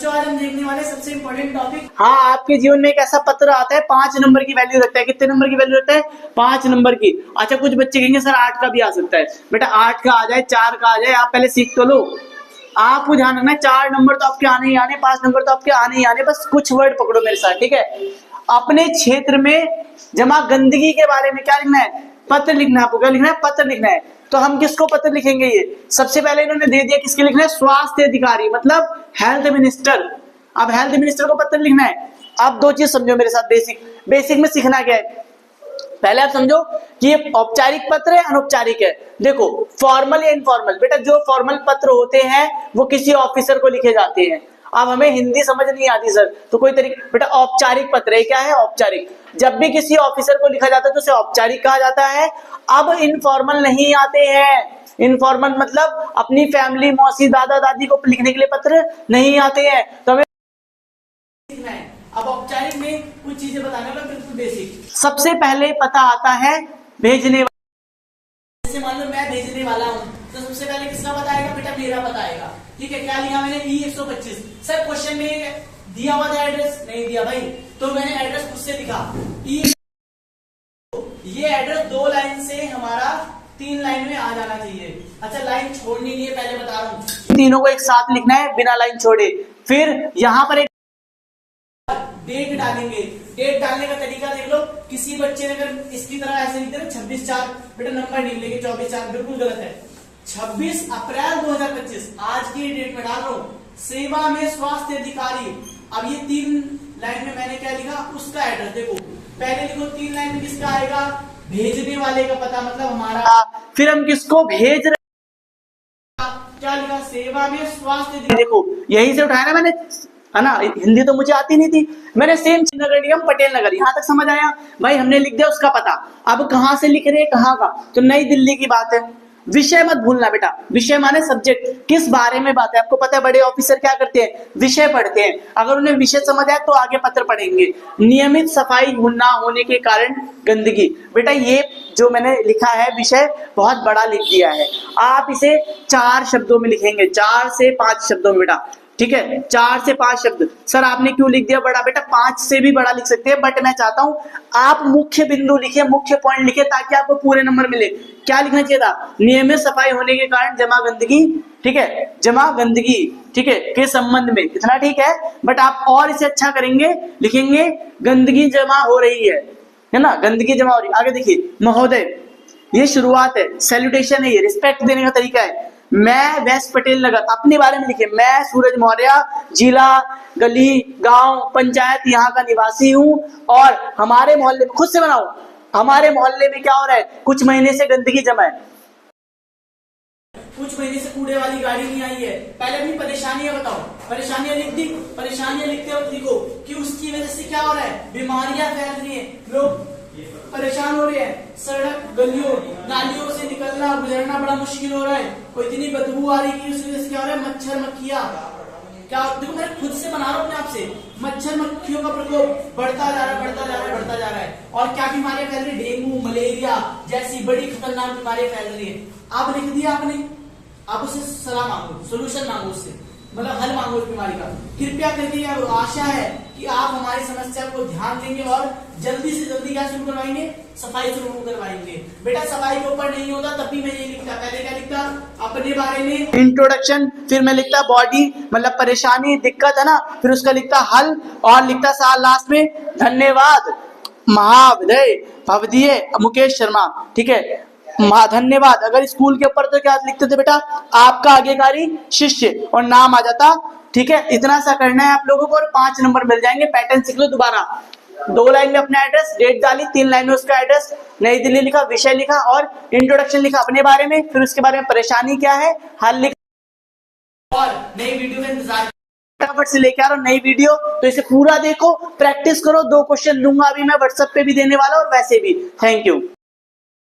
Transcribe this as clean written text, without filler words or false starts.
बच्चों आज हम देखने वाले सबसे इम्पोर्टेंट टॉपिक, हाँ आपके जीवन में एक ऐसा पत्र आता है 5 नंबर की वैल्यू रखता है। कितने नंबर की वैल्यू रखता है? 5 नंबर की। अच्छा कुछ बच्चे कहेंगे सर 8 का भी आ सकता है। बेटा 8 का आ जाए, 4 का आ जाए, आप पहले सीख तो लो। आपको ध्यान रखना है 4 नंबर तो आपके आने ही आने, 5 नंबर तो आपके आने ही आने। बस कुछ वर्ड पकड़ो मेरे साथ, ठीक है। अपने क्षेत्र में जमा गंदगी के बारे में क्या लिखना है? पत्र लिखना है। आपको क्या लिखना है? पत्र लिखना है। तो हम किसको पत्र लिखेंगे? ये सबसे पहले इन्होंने दे दिया किसके लिखना है? स्वास्थ्य अधिकारी, मतलब हेल्थ मिनिस्टर। अब हेल्थ मिनिस्टर को पत्र लिखना है। अब दो चीज समझो मेरे साथ, बेसिक में सीखना क्या है। पहले आप समझो कि ये औपचारिक पत्र है, अनौपचारिक है। देखो फॉर्मल या इनफॉर्मल। बेटा जो फॉर्मल पत्र होते हैं वो किसी ऑफिसर को लिखे जाते हैं। अब हमें हिंदी समझ नहीं आती सर, तो कोई तरीका। बेटा औपचारिक पत्र है, क्या है? औपचारिक। जब भी किसी ऑफिसर को लिखा जाता है तो उसे औपचारिक कहा जाता है। अब इनफॉर्मल नहीं आते हैं। इनफॉर्मल मतलब अपनी फैमिली, मौसी, दादा दादी को लिखने के लिए पत्र नहीं आते हैं। तो हमें सीखना है। अब औपचारिक में कुछ चीजें बताने वाला, बिल्कुल बेसिक। सबसे पहले पता आता है भेजने वाला। जैसे मान लो मैं भेजने वाला हूँ, तो सबसे पहले किसका पता आएगा? बेटा मेरा पता आएगा। ठीक है, क्या लिखा मैंने? E125। सर क्वेश्चन में दिया हुआ था एड्रेस? नहीं दिया भाई, तो मैंने एड्रेस खुद से लिखा। ये एड्रेस 2 लाइन से हमारा 3 लाइन में आ जाना चाहिए। अच्छा लाइन छोड़नी नहीं है, पहले बता रहा हूँ। तीनों को एक साथ लिखना है बिना लाइन छोड़े। फिर यहाँ पर एक डेट डालेंगे। डेट डालने का तरीका देख लो। किसी बच्चे ने अगर इसकी तरह ऐसे लिख दिया 26/4, बेटा नंबर नहीं लिखेंगे 24/4, बिल्कुल गलत है। 26 अप्रैल 2025 आज की डेट में डाल रहा हूँ। सेवा में स्वास्थ्य अधिकारी। अब ये 3 लाइन में मैंने क्या लिखा? उसका एड्रेस। देखो पहले लिखो 3 लाइन में किसका आएगा? भेजने वाले का पता, मतलब हमारा। फिर हम किसको भेज रहे, क्या लिखा? सेवा में स्वास्थ्य अधिकारी। देखो यही से उठाया ना मैंने, है ना। हिंदी तो मुझे आती नहीं थी, मैंने सेम नगर निगम पटेल नगर, यहां तक समझ आया भाई। हमने लिख दिया उसका पता। अब कहां से लिख रहे हैं, कहां का? तो नई दिल्ली की बात है। विषय मत भूलना बेटा। विषय माने सब्जेक्ट, किस बारे में बात है। आपको पता है बड़े ऑफिसर क्या करते हैं? विषय पढ़ते हैं। अगर उन्हें विषय समझ आए तो आगे पत्र पढ़ेंगे। नियमित सफाई ना होने के कारण गंदगी। बेटा ये जो मैंने लिखा है विषय बहुत बड़ा लिख दिया है। आप इसे 4 शब्दों में लिखेंगे, 4 से 5 शब्दों में बेटा। ठीक है, 4 से 5 शब्द। सर आपने क्यों लिख दिया बड़ा? बेटा 5 से भी बड़ा लिख सकते हैं, बट मैं चाहता हूं आप मुख्य बिंदु लिखे, मुख्य पॉइंट लिखे, ताकि आपको पूरे नंबर मिले। क्या लिखना चाहिए था? नियमित सफाई होने के कारण जमा गंदगी। ठीक है, जमा गंदगी, ठीक है, के संबंध में। इतना ठीक है, बट आप और इसे अच्छा करेंगे, लिखेंगे गंदगी जमा हो रही है ना, गंदगी जमा हो रही है। आगे देखिए, महोदय, ये शुरुआत है, सैल्यूटेशन है, ये रिस्पेक्ट देने का तरीका है। मैं वैस पटेल नगर, अपने बारे में लिखे। मैं सूरज मौर्य, जिला, गली, गांव, पंचायत यहाँ का निवासी हूँ, और हमारे मोहल्ले में, खुद से बनाओ, हमारे मोहल्ले में क्या हो रहा है? कुछ महीने से गंदगी जमा है, कुछ महीने से कूड़े वाली गाड़ी नहीं आई है। पहले अपनी परेशानियां बताओ। परेशानियां लिख दी। परेशानियां लिखते वक्त लिखो कि उसकी वजह से क्या हो रहा है? बीमारियां फैल रही है, लोग परेशान हो रहे हैं। सड़क, गलियों, नालियों से निकलना, गुजरना बड़ा मुश्किल हो रहा है। कोई इतनी बदबू आ रही है कि उसकी वजह से क्या हो रहा है? मच्छर मक्खियां, क्या देखो मैं खुद से बना रहा हूँ अपने आप से। मच्छर मक्खियों का प्रकोप बढ़ता जा रहा है, बढ़ता जा रहा है, बढ़ता जा रहा है। और क्या बीमारियां फैल रही है? डेंगू, मलेरिया जैसी बड़ी खतरनाक बीमारियां फैल रही है। अब लिख दिया आपने, अब उसे सलाह मांगो, सोल्यूशन मांगो उससे, मतलब हल मांगो उस बीमारी का। कृपया करके यह आशा है कि आप हमारी समस्या को ध्यान देंगे और जल्दी से जल्दी क्या शुरू करवाएंगे? सफाई शुरू करवाएंगे। बेटा सफाई के ऊपर नहीं होता तब भी मैं ये लिखता। पहले क्या लिखता? अपने बारे में इंट्रोडक्शन, फिर मैं लिखता बॉडी, मतलब परेशानी, दिक्कत है ना, फिर उसका लिखता हल, और लिखता साल लास्ट में धन्यवाद महाविद्य भवदीय मुकेश शर्मा। ठीक है, धन्यवाद। अगर स्कूल के ऊपर तो क्या लिखते थे बेटा? आपका आज्ञाकारी शिष्य, और नाम आ जाता। ठीक है, इतना सा करना है आप लोगों को और 5 नंबर मिल जाएंगे। पैटर्न सीख लो दोबारा। 2 लाइन में अपना एड्रेस, डेट डाली, 3 लाइन में उसका एड्रेस, नई दिल्ली लिखा, विषय लिखा और इंट्रोडक्शन लिखा अपने बारे में, फिर उसके बारे में परेशानी क्या है, हल लिखा, और नई वीडियो का इंतजार फटाफट से लेके आ रहा हूं नई वीडियो। तो इसे पूरा देखो, प्रैक्टिस करो। 2 क्वेश्चन दूंगा अभी मैं, व्हाट्सएप पे भी देने वाला और वैसे भी। Thank you.